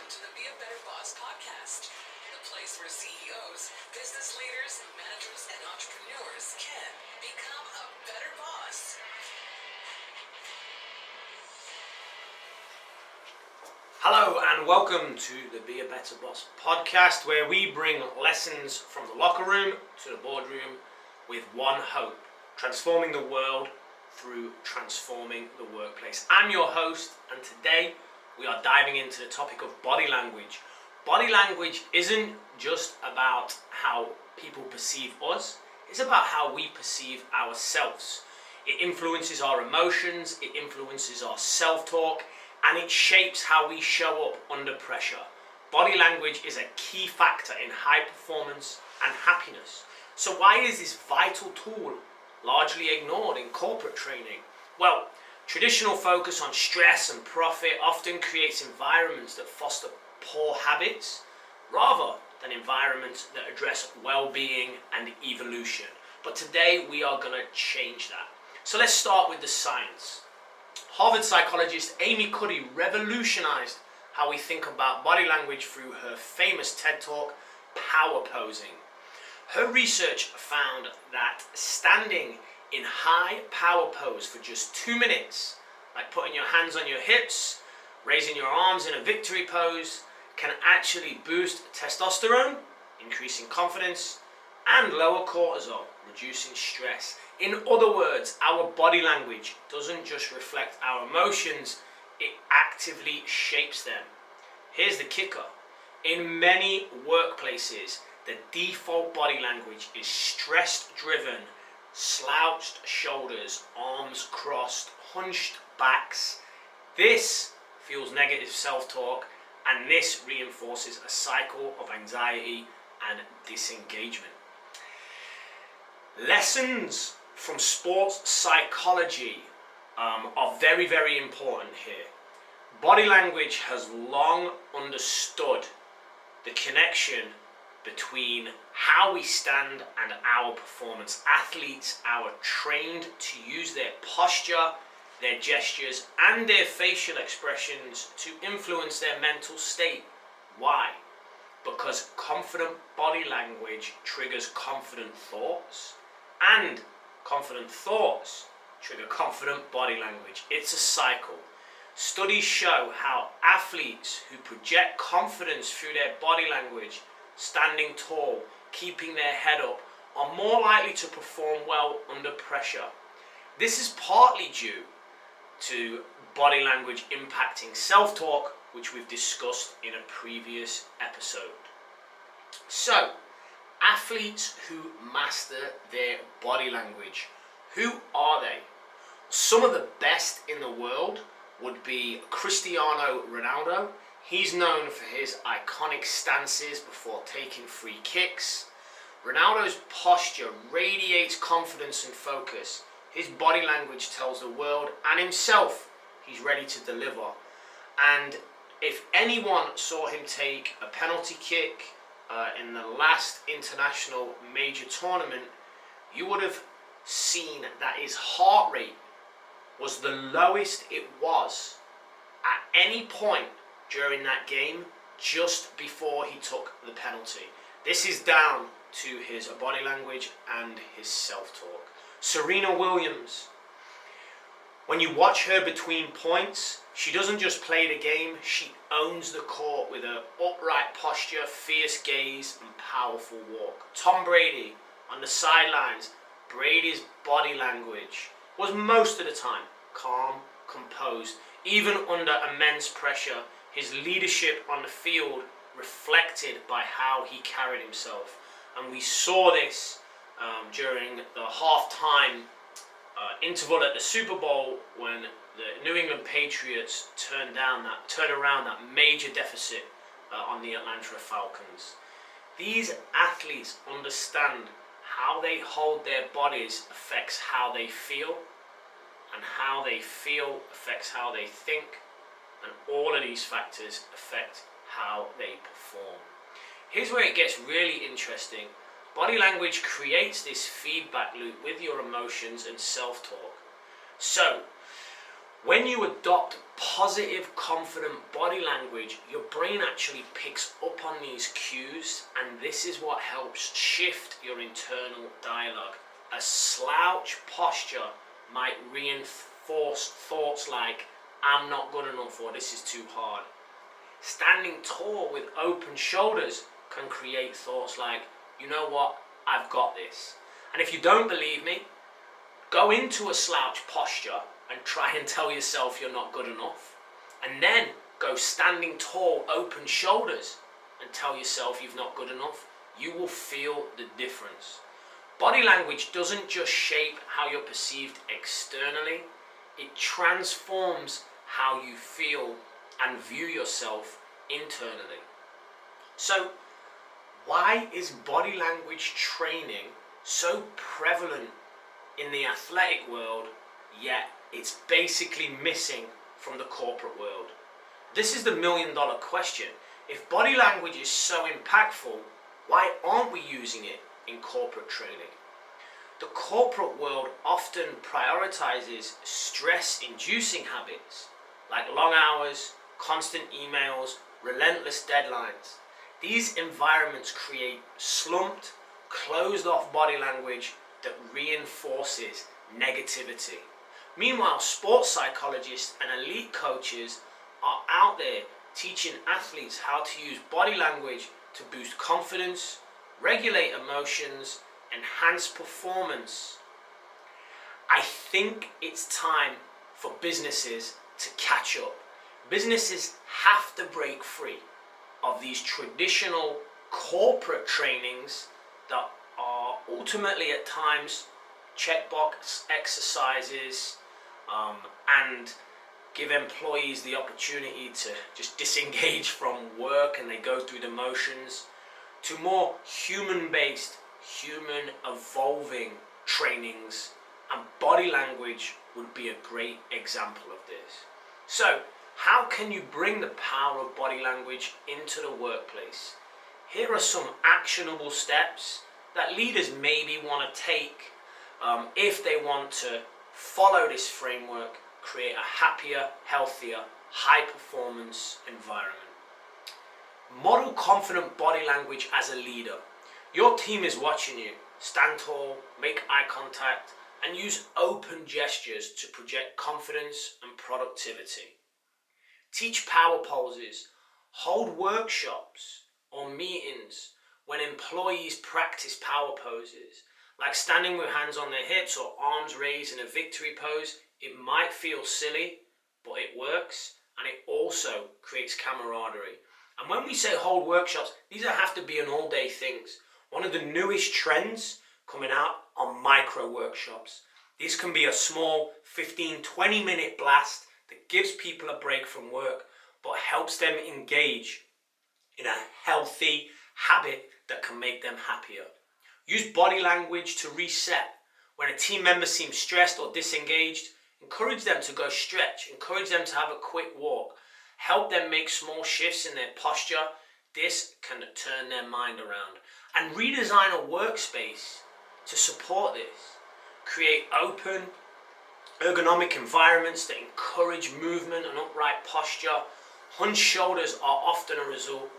Welcome to the Be a Better Boss podcast, the place where CEOs, business leaders, managers, and entrepreneurs can become a better boss. Hello and welcome to the Be a Better Boss podcast, where we bring lessons from the locker room to the boardroom with one hope: transforming the world through transforming the workplace. I'm your host, and today we are diving into the topic of body language. Body language isn't just about how people perceive us, it's about how we perceive ourselves. It influences our emotions, it influences our self-talk, and it shapes how we show up under pressure. Body language is a key factor in high performance and happiness. So why is this vital tool largely ignored in corporate training? Well, traditional focus on stress and profit often creates environments that foster poor habits rather than environments that address well-being and evolution. But today we are going to change that. So let's start with the science. Harvard psychologist Amy Cuddy revolutionized how we think about body language through her famous TED Talk, Power Posing. Her research found that standing in high power pose for just 2 minutes, like putting your hands on your hips, raising your arms in a victory pose, can actually boost testosterone, increasing confidence, and lower cortisol, reducing stress. In other words, our body language doesn't just reflect our emotions, it actively shapes them. Here's the kicker. In many workplaces, the default body language is stress-driven, slouched shoulders, arms crossed, hunched backs. This fuels negative self-talk, and this reinforces a cycle of anxiety and disengagement. Lessons from sports psychology are very, very important here. Body language has long understood the connection between how we stand and our performance. Athletes are trained to use their posture, their gestures, and their facial expressions to influence their mental state. Why? Because confident body language triggers confident thoughts, and confident thoughts trigger confident body language. It's a cycle. Studies show how athletes who project confidence through their body language, standing tall, keeping their head up, are more likely to perform well under pressure. This is partly due to body language impacting self-talk, which we've discussed in a previous episode. So, athletes who master their body language, who are they? Some of the best in the world would be Cristiano Ronaldo. He's known for his iconic stances before taking free kicks. Ronaldo's posture radiates confidence and focus. His body language tells the world and himself he's ready to deliver. And if anyone saw him take a penalty kick in the last international major tournament, you would have seen that his heart rate was the lowest it was at any point during that game just before he took the penalty. This is down to his body language and his self-talk. Serena Williams. When you watch her between points, she doesn't just play the game, she owns the court with her upright posture, fierce gaze, and powerful walk. Tom Brady, on the sidelines, Brady's body language was most of the time calm, composed. Even under immense pressure, his leadership on the field reflected by how he carried himself. And we saw this during the halftime interval at the Super Bowl when the New England Patriots turned around that major deficit on the Atlanta Falcons. These athletes understand how they hold their bodies affects how they feel, and how they feel affects how they think, and all of these factors affect how they perform. Here's where it gets really interesting. Body language creates this feedback loop with your emotions and self-talk. So, When you adopt positive, confident body language, your brain actually picks up on these cues, and this is what helps shift your internal dialogue. A slouch posture might reinforce thoughts like, I'm not good enough, or this is too hard. Standing tall with open shoulders can create thoughts like, you know what, I've got this. And if you don't believe me, go into a slouch posture and try and tell yourself you're not good enough. And then go standing tall, open shoulders, and tell yourself you're not good enough. You will feel the difference. Body language doesn't just shape how you're perceived externally, it transforms how you feel and view yourself internally. So, why is body language training so prevalent in the athletic world, yet it's basically missing from the corporate world? This is the million-dollar question. If body language is so impactful, why aren't we using it in corporate training? The corporate world often prioritizes stress-inducing habits like long hours, constant emails, relentless deadlines. These environments create slumped, closed-off body language that reinforces negativity. Meanwhile, sports psychologists and elite coaches are out there teaching athletes how to use body language to boost confidence, regulate emotions, enhance performance. I think it's time for businesses to catch up. Businesses have to break free of these traditional corporate trainings that are ultimately at times checkbox exercises and give employees the opportunity to just disengage from work and they go through the motions, to more human-based, human evolving trainings, and body language would be a great example of this. So, how can you bring the power of body language into the workplace? Here are some actionable steps that leaders maybe want to take if they want to follow this framework, create a happier, healthier, high-performance environment. Model confident body language as a leader. Your team is watching you. Stand tall, make eye contact, and use open gestures to project confidence and productivity. Teach power poses. Hold workshops or meetings when employees practice power poses, like standing with hands on their hips or arms raised in a victory pose. It might feel silly, but it works, and it also creates camaraderie. And when we say hold workshops, these have to be an all-day things. One of the newest trends coming out are micro workshops. These can be a small 15-20 minute blast that gives people a break from work, but helps them engage in a healthy habit that can make them happier. Use body language to reset. When a team member seems stressed or disengaged, encourage them to go stretch, encourage them to have a quick walk, help them make small shifts in their posture. This can turn their mind around. And redesign a workspace to support this. Create open, ergonomic environments that encourage movement and upright posture. Hunched shoulders are often a result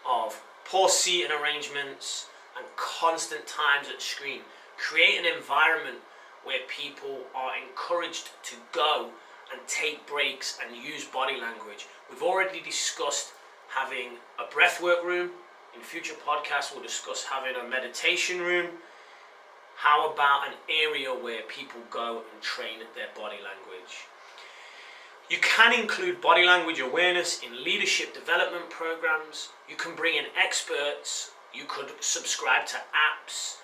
of poor seating arrangements and constant times at the screen. Create an environment where people are encouraged to go and take breaks and use body language. We've already discussed having a breathwork room. In future podcasts, we'll discuss having a meditation room. How about an area where people go and train their body language? You can include body language awareness in leadership development programs. You can bring in experts. You could subscribe to apps.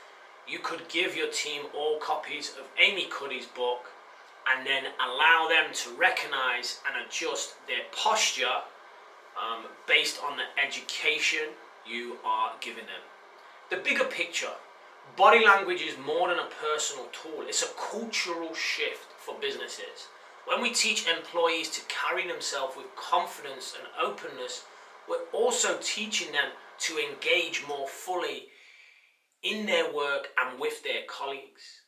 You could give your team all copies of Amy Cuddy's book and then allow them to recognize and adjust their posture based on the education you are giving them. The bigger picture, body language is more than a personal tool. It's a cultural shift for businesses. When we teach employees to carry themselves with confidence and openness, we're also teaching them to engage more fully in their work and with their colleagues.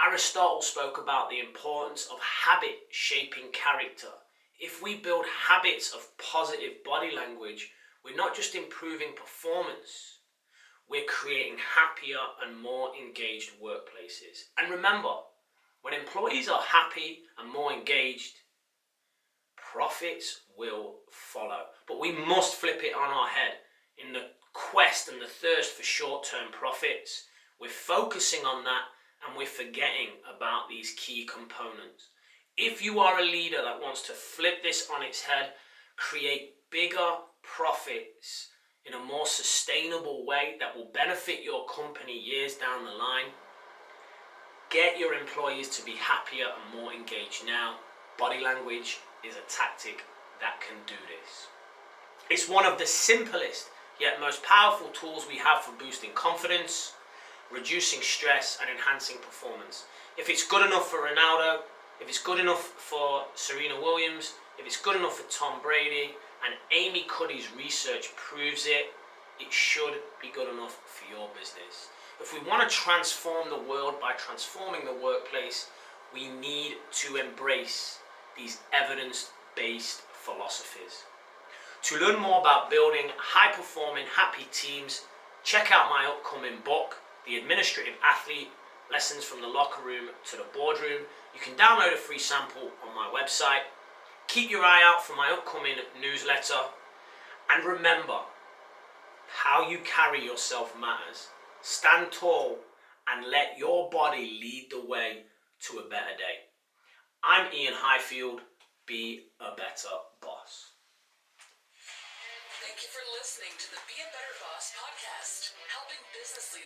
Aristotle spoke about the importance of habit shaping character. If we build habits of positive body language, we're not just improving performance, we're creating happier and more engaged workplaces. And remember, when employees are happy and more engaged, profits will follow. But we must flip it on our head. In the quest and the thirst for short-term profits, we're focusing on that and we're forgetting about these key components. If you are a leader that wants to flip this on its head, create bigger profits in a more sustainable way that will benefit your company years down the line, get your employees to be happier and more engaged now. Body language is a tactic that can do this. It's one of the simplest yet most powerful tools we have for boosting confidence, reducing stress and enhancing performance. If it's good enough for Ronaldo, if it's good enough for Serena Williams, if it's good enough for Tom Brady, and Amy Cuddy's research proves it, it should be good enough for your business. If we want to transform the world by transforming the workplace, we need to embrace these evidence-based philosophies. To learn more about building high-performing, happy teams, check out my upcoming book, The Administrative Athlete, Lessons from the Locker Room to the Boardroom. You can download a free sample on my website. Keep your eye out for my upcoming newsletter. And remember, how you carry yourself matters. Stand tall and let your body lead the way to a better day. I'm Ian Highfield. Be a better boss. Thank you for listening to the Be a Better Boss podcast, helping business leaders